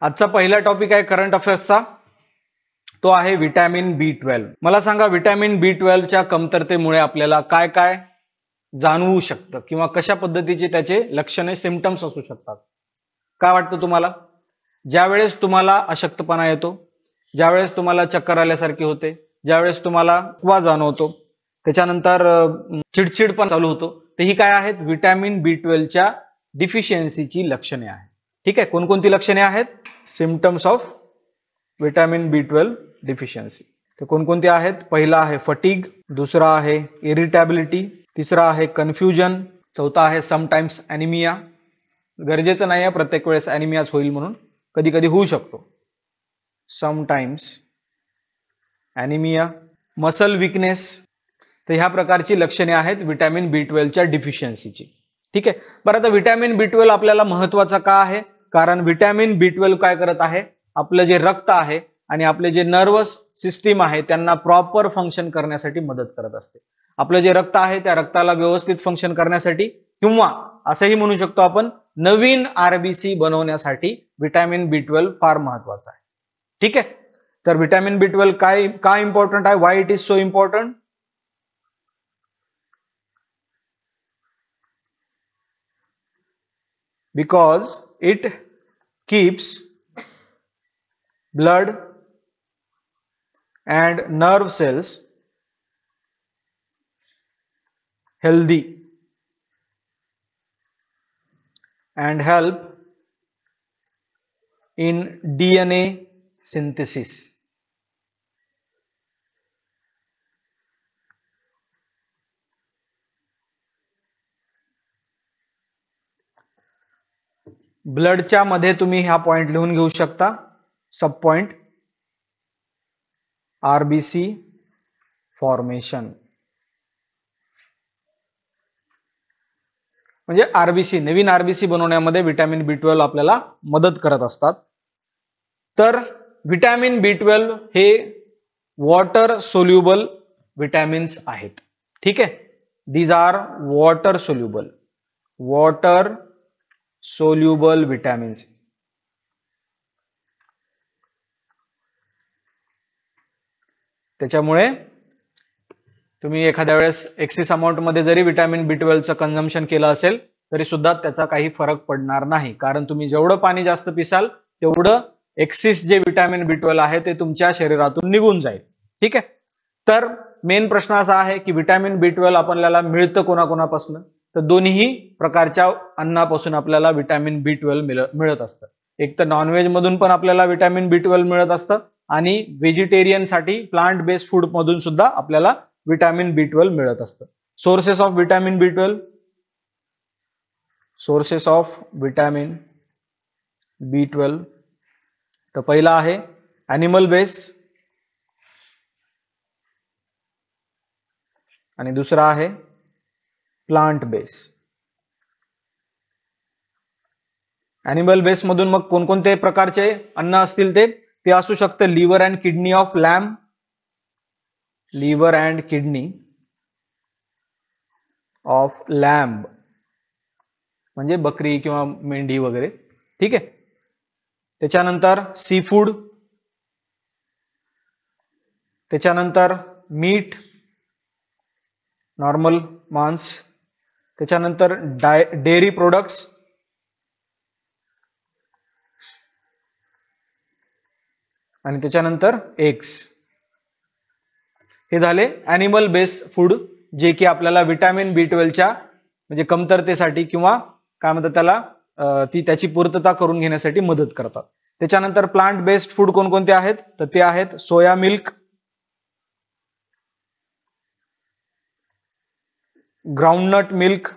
आजचा पहिला टॉपिक आहे करंट अफेअर्सचा, तो आहे विटॅमिन B12. मला सांगा विटॅमिन B12 च्या कमतरतेमुळे आपल्याला काय काय जाणवू शकतं किंवा कशा पद्धतीचे त्याचे लक्षणे सिम्पटम्स असू शकतात. काय वाटतं तुम्हाला? ज्यावेळेस तुम्हाला अशक्तपणा येतो, ज्यावेळेस तुम्हाला चक्कर आल्यासारखे होते, ज्यावेळेस तुम्हाला थकवा जाणवतो, त्याच्यानंतर चिडचिडपण चालू होतो, तर ही काय आहेत? विटॅमिन B12 च्या डिफिशियन्सीची लक्षणे आहेत. ठीक आहे, कोणकोणती लक्षणे आहेत? Symptoms of vitamin B12 deficiency. तर कोणकोणते आहेत? पहिला आहे फटीग, दुसरा आहे इरिटॅबिलिटी, तिसरा आहे कन्फ्युजन, चौथा आहे समटाइम्स ॲनिमिया. गरजेचं नाही आहे प्रत्येक वेळेस ॲनिमियाच होईल म्हणून, कधी कधी होऊ शकतो. Sometimes anaemia, muscle weakness. तर ह्या प्रकारची लक्षणे आहेत विटॅमिन B12 च्या डिफिशियन्सीची. ठीक आहे, बरं आता विटॅमिन B12 आपल्याला महत्वाचा का आहे? कारण विटॅमिन B12 काय करत आहे? आपलं जे रक्त आहे आणि आपले जे नर्वस सिस्टीम आहे त्यांना प्रॉपर फंक्शन करण्यासाठी मदत करत असते. आपलं जे रक्त आहे त्या रक्ताला व्यवस्थित फंक्शन करण्यासाठी किंवा असंही म्हणू शकतो आपण नवीन RBC बनवण्यासाठी विटॅमिन B12 फार महत्वाचा आहे. ठीक आहे, तर विटॅमिन B12 काय इम्पॉर्टंट आहे? Why it is so important? Because it keeps blood and nerve cells healthy and help in DNA synthesis. ब्लडच्या मध्ये तुम्ही हा पॉइंट लिहून घेऊ शकता, सब पॉइंट RBC फॉर्मेशन. म्हणजे RBC नवीन RBC बनवण्यामध्ये विटॅमिन B12 आपल्याला मदत करत असतात. तर विटॅमिन B12 हे वॉटर सोल्युबल विटॅमिन्स आहेत. ठीक आहे, these are water soluble vitamins. त्याच्यामुळे तुम्ही एखाद्या वेळेस एक्सेस अमाउंट मध्ये जरी विटॅमिन B12 चं कन्झम्पशन केलं असेल तरी सुद्धा त्याचा काही फरक पडणार नाही, कारण तुम्ही जेवढं पाणी जास्त पिसाल तेवढं एक्सेस जे विटॅमिन B12 आहे ते तुमच्या शरीरातून निघून जाईल. ठीक आहे, तर मेन प्रश्न असा आहे की विटॅमिन B12 आपल्याला मिळतं कोणाकोणापासून? तर दोन्ही प्रकारच्या अन्नापासून आपल्याला विटॅमिन B12 मिळत असतं. एक तर नॉनव्हेज मधून पण आपल्याला विटॅमिन B12 मिळत असतं आणि व्हेजिटेरियन साठी प्लांट बेस्ड फूड मधून सुद्धा आपल्याला विटॅमिन B12 मिळत असतं. Sources of vitamin B12, sources of vitamin B12. तर पहिला आहे ॲनिमल बेस आणि दुसरा आहे प्लांट बेस. ॲनिमल बेस मधून मग कोणकोणते प्रकारचे अन्न असतील ते असू शकतं liver and kidney of lamb, liver and kidney of lamb म्हणजे बकरी किंवा मेंढी वगैरे. ठीक आहे, त्याच्यानंतर सी फूड, त्याच्यानंतर मीट नॉर्मल मांस, त्याच्यानंतर डेअरी प्रोडक्ट्स, आणि त्याच्यानंतर एग्स. हे झाले ॲनिमल बेस फूड जे की आपल्याला विटॅमिन B12 च्या म्हणजे कमतरतेसाठी किंवा काय म्हणतात त्याला त्याची पूर्तता करून घेण्यासाठी मदत करतात. त्याच्यानंतर प्लांट बेस्ड फूड कोणकोणते आहेत? तर ते आहेत soya milk, groundnut milk,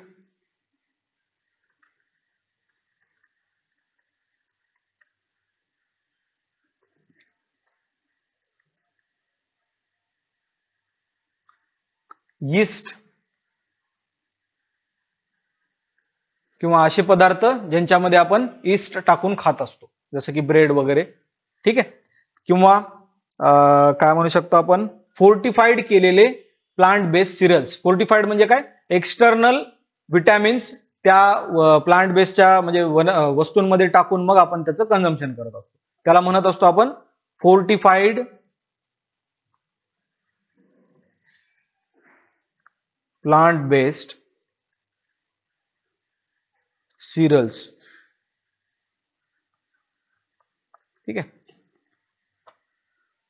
yeast किंवा असे पदार्थ ज्यांच्यामध्ये आपण ईस्ट टाकून खात असतो जसं की ब्रेड वगैरे. ठीक आहे, किंवा काय म्हणू शकतो आपण फोर्टिफाईड केलेले प्लांट बेस्ड सिरियल्स. फोर्टिफाईड म्हणजे काय? एक्सटर्नल विटॅमिन्स त्या प्लांट बेसच्या म्हणजे वस्तूंमध्ये टाकून मग आपण त्याचं कन्झम्पशन करत असतो. त्याला म्हणत असतो आपण फोर्टिफाईड प्लांट बेस्ड सिरियल्स. ठीक आहे.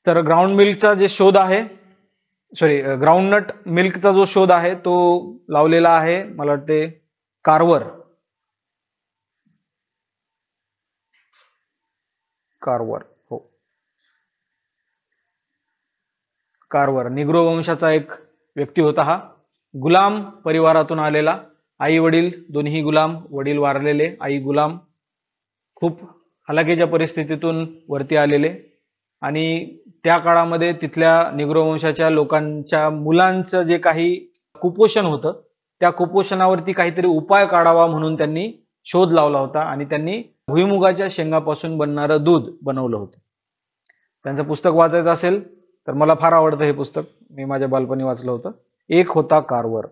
तर ग्राउंड मिल्कचा जे शोध आहे, ग्राउंडनट मिल्कचा जो शोध आहे तो लावलेला आहे मला वाटते कार्वर. हो, कार्वर निग्रो वंशाचा एक व्यक्ती होता हा. गुलाम परिवारातून आलेला, आई वडील दोन्ही गुलाम, वडील वारलेले, आई गुलाम, खूप हलाखीच्या परिस्थितीतून वरती आलेले. आणि त्या काळामध्ये तिथल्या निग्रो वंशाच्या लोकांच्या मुलांचं जे काही कुपोषण होतं त्या कुपोषणावरती काहीतरी उपाय काढावा म्हणून त्यांनी शोध लावला होता आणि त्यांनी भुईमुगाच्या शेंगापासून बनणारं दूध बनवलं होतं. त्यांचं पुस्तक वाचायचं असेल तर मला फार आवडतं हे पुस्तक, मी माझ्या बालपणी वाचलं होतं. एक होता कार्वर.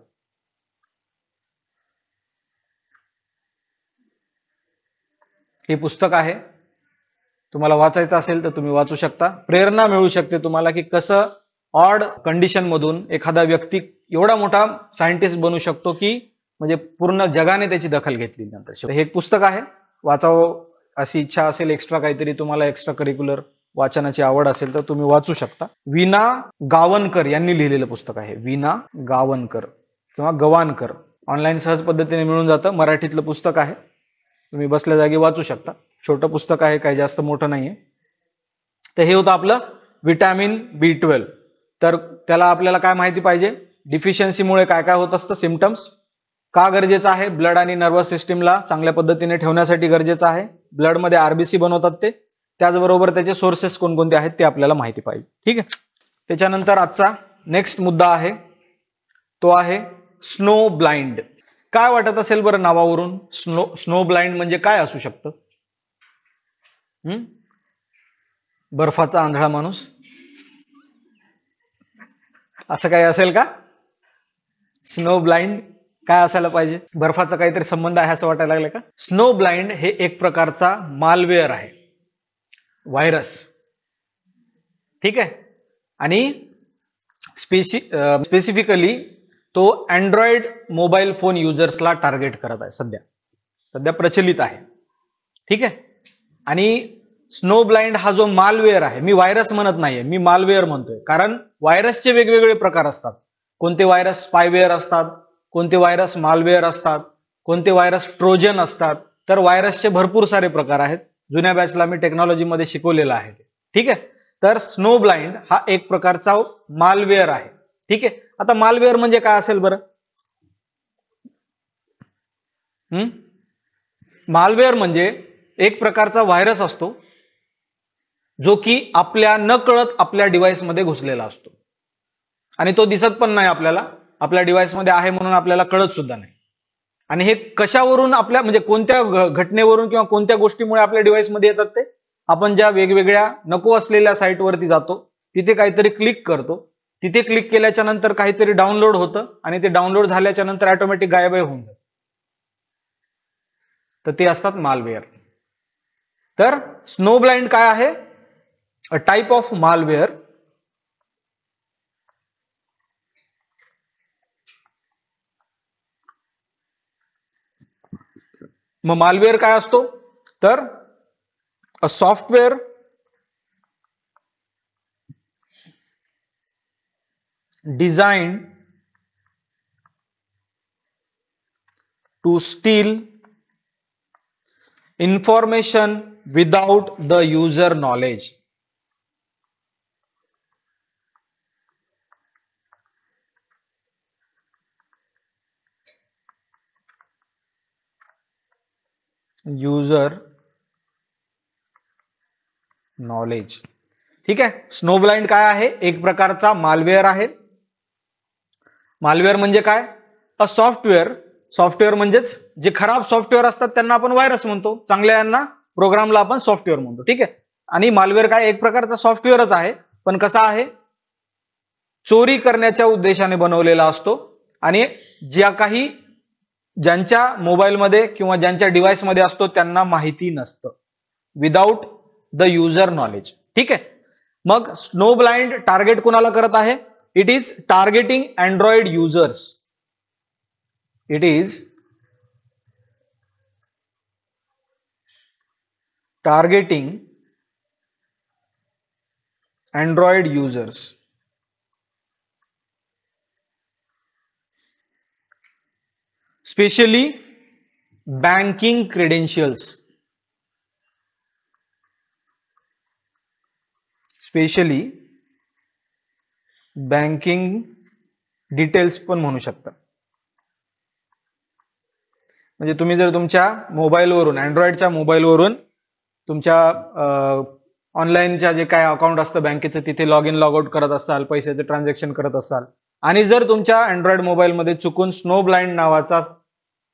हे पुस्तक आहे, तुम्हाला वाचायचं असेल तर तुम्ही वाचू शकता. प्रेरणा मिळू शकते तुम्हाला की कसं ऑड कंडिशन मधून एखादा व्यक्ती एवढा मोठा सायंटिस्ट बनू शकतो की म्हणजे पूर्ण जगाने त्याची दखल घेतली नंतर. हे एक पुस्तक आहे, वाचावं अशी इच्छा असेल, एक्स्ट्रा काहीतरी तुम्हाला एक्स्ट्रा करिक्युलर वाचनाची आवड असेल तर तुम्ही वाचू शकता. वीणा गावणकर यांनी लिहिलेलं पुस्तक आहे. वीणा गावणकर किंवा गवाणकर, ऑनलाईन सहज पद्धतीने मिळून जातं. मराठीतलं पुस्तक आहे, तुम्ही बसल्या जागी वाचू शकता. छोटं पुस्तक आहे, काही जास्त मोठं नाहीये. तर हे होतं आपलं विटॅमिन B12. तर त्याला आपल्याला काय माहिती पाहिजे, डिफिशियन्सीमुळे काय काय होत असतं, सिम्पटम्स, का गरजेचं आहे, ब्लड आणि नर्वस सिस्टीमला चांगल्या पद्धतीने ठेवण्यासाठी गरजेचं आहे. ब्लडमध्ये RBC बनवतात ते, त्याचबरोबर त्याचे सोर्सेस कोणकोणते आहेत ते आपल्याला माहिती पाहिजे. ठीक आहे. त्याच्यानंतर आजचा नेक्स्ट मुद्दा आहे तो आहे स्नो ब्लाइंड. काय वाटत असेल बरं नावावरून, स्नो ब्लाइंड म्हणजे काय असू शकतं? बर्फाचा आंधळा माणूस, असं काही असेल का? स्नो ब्लाइंड काय असायला पाहिजे? बर्फाचा काहीतरी संबंध आहे असं वाटायला लागलं का? स्नो ब्लाइंड हे एक प्रकारचा मालवेअर आहे, व्हायरस. ठीक आहे. आणि स्पेसिफिकली तो अँड्रॉइड मोबाईल फोन युजर्सला टार्गेट करत आहे, सध्या प्रचलित आहे. ठीक आहे. आणि स्नो ब्लाइंड हा जो मालवेअर आहे, मी व्हायरस म्हणत नाहीये, मी मालवेअर म्हणतोय, कारण व्हायरसचे वेगवेगळे प्रकार असतात. कोणते व्हायरस स्पायवेअर असतात, कोणते व्हायरस मालवेअर असतात, कोणते व्हायरस ट्रोजन असतात. तर व्हायरसचे भरपूर सारे प्रकार आहेत. जुन्या बॅचला मी टेक्नॉलॉजीमध्ये शिकवलेलं आहे. ठीक आहे. तर स्नो ब्लाइंड हा एक प्रकारचा मालवेअर आहे. ठीक आहे. आता मालवेअर म्हणजे काय असेल बरं? मालवेअर म्हणजे एक प्रकारचा व्हायरस असतो जो की आपल्या नकळत आपल्या डिव्हाइसमध्ये घुसलेला असतो आणि तो दिसत पण नाही आपल्याला, आपल्या डिव्हाइसमध्ये आहे म्हणून आपल्याला कळत सुद्धा नाही. आणि हे कशावरून, आपल्या म्हणजे कोणत्या घटनेवरून किंवा कोणत्या गोष्टीमुळे आपल्या डिव्हाइसमध्ये येतात ते, आपण ज्या वेगवेगळ्या नको असलेल्या साईटवरती जातो, तिथे काहीतरी क्लिक करतो, तिथे क्लिक केल्याच्या नंतर काहीतरी डाउनलोड होतं आणि ते डाउनलोड झाल्याच्या नंतर ऑटोमॅटिक गायब होऊन जातं. तर ते असतात मालवेअर. तर स्नो ब्लाइंड काय आहे? अ टाइप ऑफ मालवेअर मग मालवेअर काय असतो? तर a software designed to steal information without the user knowledge. User knowledge. ठीक आहे. स्नो ब्लाइंड काय आहे? एक प्रकारचा मालवेअर आहे. मालवेअर म्हणजे काय? अ सॉफ्टवेअर म्हणजेच जे खराब सॉफ्टवेअर असतात त्यांना आपण व्हायरस म्हणतो, चांगल्या प्रोग्रामला आपण सॉफ्टवेअर म्हणतो. ठीक आहे. आणि मालवेअर काय? एक प्रकारचा सॉफ्टवेअरच आहे, पण कसा आहे? चोरी करण्याच्या उद्देशाने बनवलेला असतो आणि ज्या काही ज्यांच्या मोबाईलमध्ये किंवा ज्यांच्या डिव्हाइसमध्ये असतो त्यांना माहिती नसतं, विदाउट द युजर नॉलेज. ठीक आहे. मग स्नो ब्लाइंड टार्गेट कोणाला करत आहे? It is targeting Android users. It is targeting Android users. Specially banking credentials. Specially banking details पण म्हणू शकता. म्हणजे तुम्ही जर तुमच्या मोबाईलवरून, अँड्रॉइडच्या मोबाईलवरून तुमच्या ऑनलाईनच्या जे काय अकाउंट असतं बँकेचं तिथे लॉग इन लॉग आउट करत असाल, पैशाचं ट्रान्झॅक्शन करत असाल आणि जर तुमच्या अँड्रॉइड मोबाईलमध्ये चुकून स्नो ब्लाइंड नावाचा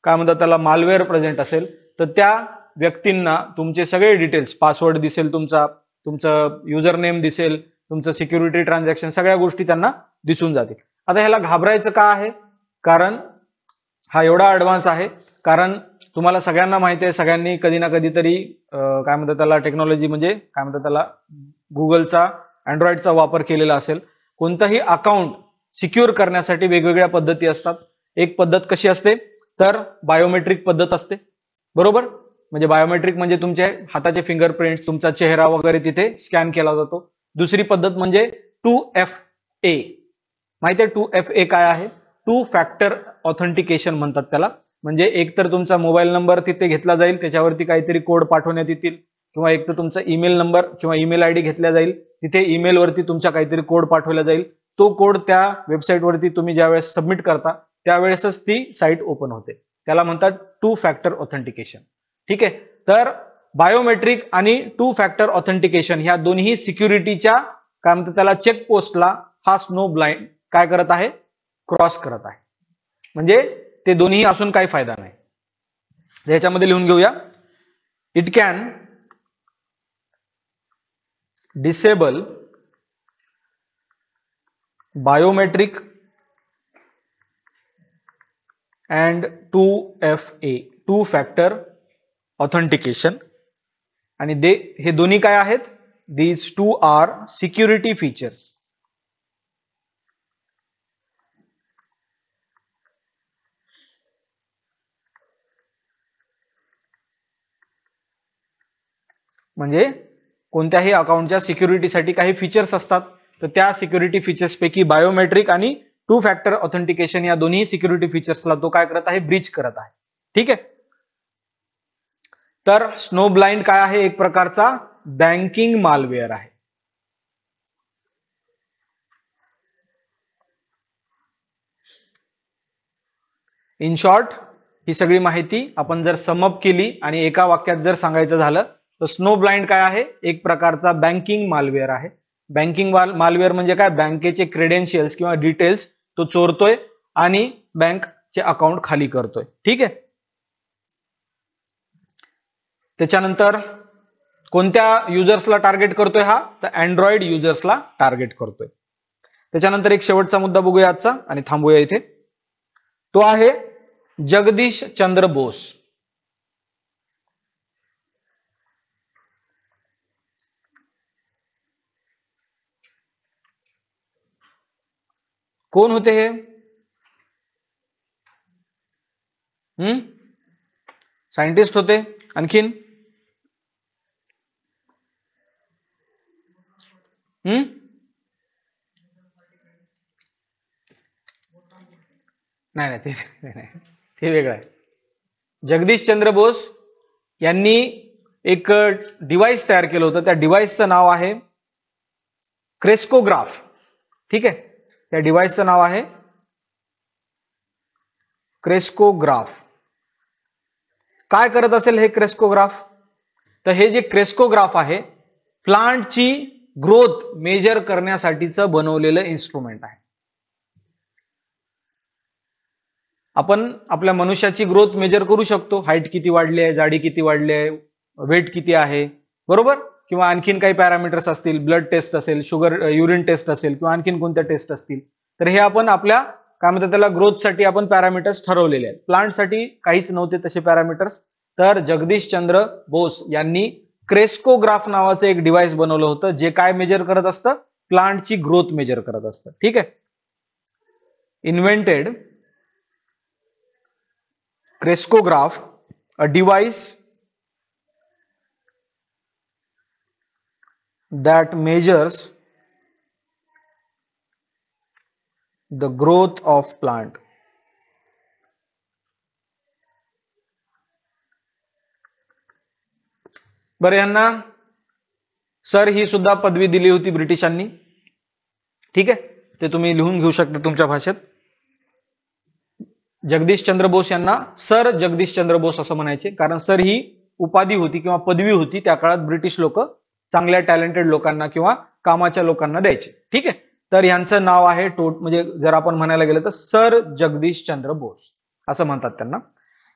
काय म्हणतात त्याला मालवेअर प्रेझेंट असेल तर त्या व्यक्तींना तुमचे सगळे डिटेल्स, पासवर्ड दिसेल तुमचा, तुमचं युजर नेम दिसेल, तुमचं सिक्युरिटी ट्रान्झॅक्शन, सगळ्या गोष्टी त्यांना दिसून जातील. आता ह्याला घाबरायचं का आहे? कारण हा एवढा ऍडव्हान्स आहे, कारण तुम्हाला सगळ्यांना माहिती आहे, सगळ्यांनी कधी ना कधीतरी काय म्हणतात त्याला टेक्नॉलॉजी म्हणजे काय म्हणतात त्याला गुगलचा, अँड्रॉइडचा वापर केलेला असेल. कोणताही अकाउंट सिक्युअर करण्यासाठी वेगवेगळ्या पद्धती असतात. एक पद्धत कशी असते तर बायोमेट्रिक पद्धत असते, बरोबर. म्हणजे बायोमेट्रिक म्हणजे तुमचे हाताचे फिंगरप्रिंट्स, तुमचा चेहरा वगैरे तिथे स्कॅन केला जातो. दुसरी पद्धत म्हणजे 2FA. माहिती आहे 2FA काय आहे? 2 फॅक्टर ऑथेंटिकेशन म्हणतात त्याला. म्हणजे एक तर तुमचा मोबाईल नंबर तिथे घेतला जाईल, त्याच्यावरती काहीतरी कोड पाठवण्यात येतील, किंवा एक तर तुमचा ईमेल नंबर किंवा ईमेल आयडी घेतला जाईल, तिथे ईमेल वरती तुमच्या काहीतरी कोड पाठवला जाईल. तो कोड त्या वेबसाईटवरती तुम्ही ज्यावेळेस सबमिट करता त्यावेळेसच ती साईट ओपन होते. त्याला म्हणतात 2 फॅक्टर ऑथेंटिकेशन. ठीक आहे. तर बायोमेट्रिक आणि 2 फॅक्टर ऑथेंटिकेशन ह्या दोन्ही सिक्युरिटीच्या काय म्हणतात त्याला चेक पोस्टला हा स्नो ब्लाइंड काय करत आहे? क्रॉस करत आहे. म्हणजे ते दोन्ही असून काही फायदा नाही. याच्यामध्ये लिहून घेऊया. It can disable biometric and 2FA 2 factor authentication. आणि हे दोन्ही काय आहेत? These 2 are security features. म्हणजे कोणत्याही अकाउंटच्या सिक्युरिटीसाठी काही फीचर्स असतात, तर त्या सिक्युरिटी फीचर्स पैकी बायोमेट्रिक आणि 2 फॅक्टर ऑथेंटिकेशन या दोन्ही सिक्युरिटी फीचर्सला तो काय करत आहे? ब्रीच करत आहे. ठीक आहे. तर स्नो ब्लाइंड काय आहे? एक प्रकारचा बँकिंग मालवेअर आहे. इन शॉर्ट ही सगळी माहिती आपण जर समअप केली आणि एका वाक्यात जर सांगायचं झालं तर स्नो ब्लाइंड काय आहे? एक प्रकारचा बँकिंग मालवेअर आहे. बँकिंग मालवेअर म्हणजे काय? बँकेचे क्रेडेन्शियल्स किंवा डिटेल्स तो चोरतोय आणि बँकचे अकाउंट खाली करतोय. ठीक आहे. त्याच्यानंतर कोणत्या युजर्सला टार्गेट करतोय हा? तर अँड्रॉइड युजर्सला टार्गेट करतोय. त्याच्यानंतर एक शेवटचा मुद्दा बघूया आजचा आणि थांबूया इथे. तो आहे जगदीश चंद्र बोस. कोण होते हे? सायंटिस्ट होते. आणखीन नाही ते वेगळं आहे. जगदीश चंद्र बोस यांनी एक डिव्हाइस तयार केलं होतं. त्या डिव्हाइसचं नाव आहे क्रेस्कोग्राफ. ठीक आहे. त्या डिव्हाइसचं नाव आहे क्रेस्कोग्राफ. काय करत असेल हे क्रेस्कोग्राफ? तर हे जे क्रेस्कोग्राफ आहे प्लांटची ग्रोथ मेजर करण्यासाठीचं बनवलेलं इन्स्ट्रुमेंट आहे. आपण आपल्या मनुष्याची ग्रोथ मेजर करू शकतो. हाईट किती वाढली आहे, जाडी किती वाढली आहे, वेट किती आहे, बरोबर. किंवा आणखीन काही पॅरामीटर्स असतील, ब्लड टेस्ट असेल, शुगर युरिन टेस्ट असेल किंवा आणखीन कोणत्या टेस्ट असतील, तर हे आपण आपल्या काय म्हणतात त्याला ग्रोथसाठी आपण पॅरामीटर्स ठरवलेले आहेत. प्लांटसाठी काहीच नव्हते तसे पॅरामीटर्स. तर जगदीशचंद्र बोस यांनी क्रेस्कोग्राफ नावाचं एक डिव्हाइस बनवलं होतं, जे काय मेजर करत असतं, प्लांटची ग्रोथ मेजर करत असतं. ठीक आहे. Invented crescograph, a device that measures the growth of plant. बरं, यांना सर ही सुद्धा पदवी दिली होती ब्रिटिशांनी. ठीक आहे, ते तुम्ही लिहून घेऊ शकता तुमच्या भाषेत. जगदीशचंद्र बोस यांना सर जगदीशचंद्र बोस असं म्हणायचे, कारण सर ही उपाधी होती किंवा पदवी होती त्या काळात ब्रिटिश लोक चांगल्या टॅलेंटेड लोकांना किंवा कामाच्या लोकांना द्यायचे. ठीक आहे. तर यांचं नाव आहे म्हणजे जर आपण म्हणायला गेलं तर सर जगदीशचंद्र बोस असं म्हणतात त्यांना.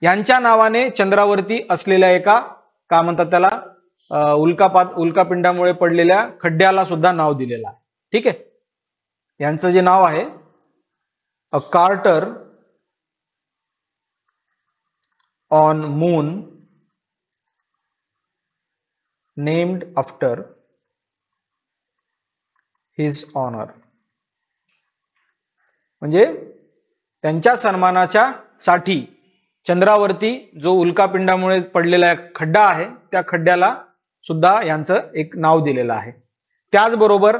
यांच्या नावाने चंद्रावरती असलेल्या एका काय म्हणतात त्याला उल्कापिंडामुळे पडलेल्या खड्ड्याला सुद्धा नाव दिलेलं आहे. ठीक आहे. यांचं जे नाव आहे a crater on moon named after his honour. म्हणजे त्यांच्या सन्मानाच्या साठी चंद्रावरती जो उल्कापिंडामुळे पडलेला खड्डा आहे त्या खड्ड्याला सुद्धा यांचं एक नाव दिलेलं आहे. त्याचबरोबर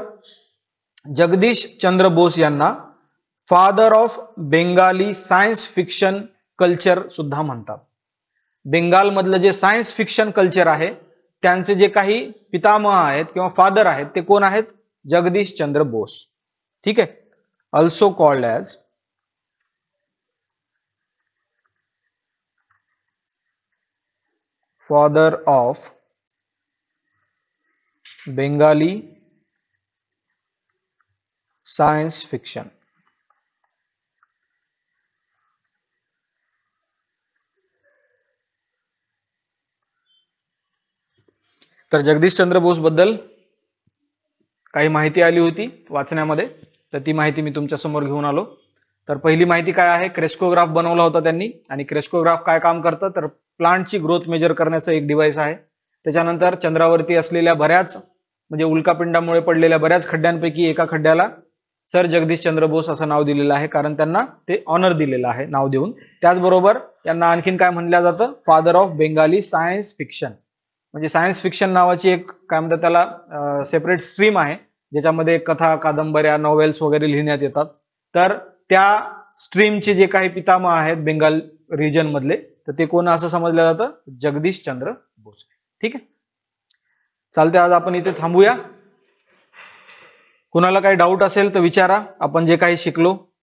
जगदीश चंद्र बोस यांना father of Bengali science fiction culture सुद्धा म्हणतात. बेंगाल मधलं जे सायन्स फिक्शन कल्चर आहे त्यांचे जे काही पितामह आहेत किंवा फादर आहेत ते कोण आहेत? जगदीश चंद्र बोस. ठीक आहे. Also called as father of Bengali science fiction. तर जगदीशचंद्र बोस बद्दल काही माहिती आली होती वाचण्यामध्ये, तर ती माहिती मी तुमच्या समोर घेऊन आलो. तर पहिली माहिती काय आहे? क्रेस्कोग्राफ बनवला होता त्यांनी. आणि क्रेस्कोग्राफ काय काम करतं तर प्लांटची ग्रोथ मेजर करण्याचं एक डिव्हाइस आहे. त्याच्यानंतर चंद्रावरती असलेल्या बऱ्याच म्हणजे उल्कापिंडामुळे पडलेल्या बऱ्याच खड्ड्यांपैकी एका खड्ड्याला सर जगदीशचंद्र बोस असं नाव दिलेलं आहे, कारण त्यांना ते ऑनर दिलेलं आहे नाव देऊन. त्याचबरोबर त्यांना आणखीन काय म्हणलं जातं? Father of Bengali science fiction. म्हणजे सायन्स फिक्शन नावाची एक काय म्हणतात त्याला सेपरेट स्ट्रीम आहे ज्याच्यामध्ये कथा, कादंबऱ्या, नॉवेल्स वगैरे लिहिण्यात येतात. तर त्या स्ट्रीमचे जे काही पितामह आहेत बेंगाल रिजन मधले, तर ते कोण असं समजलं जातं? जगदीशचंद्र बोस. ठीक आहे. चालते, आज आपण इथे थांबूया. कुणाला काही डाऊट असेल तर विचारा. आपण जे काही शिकलो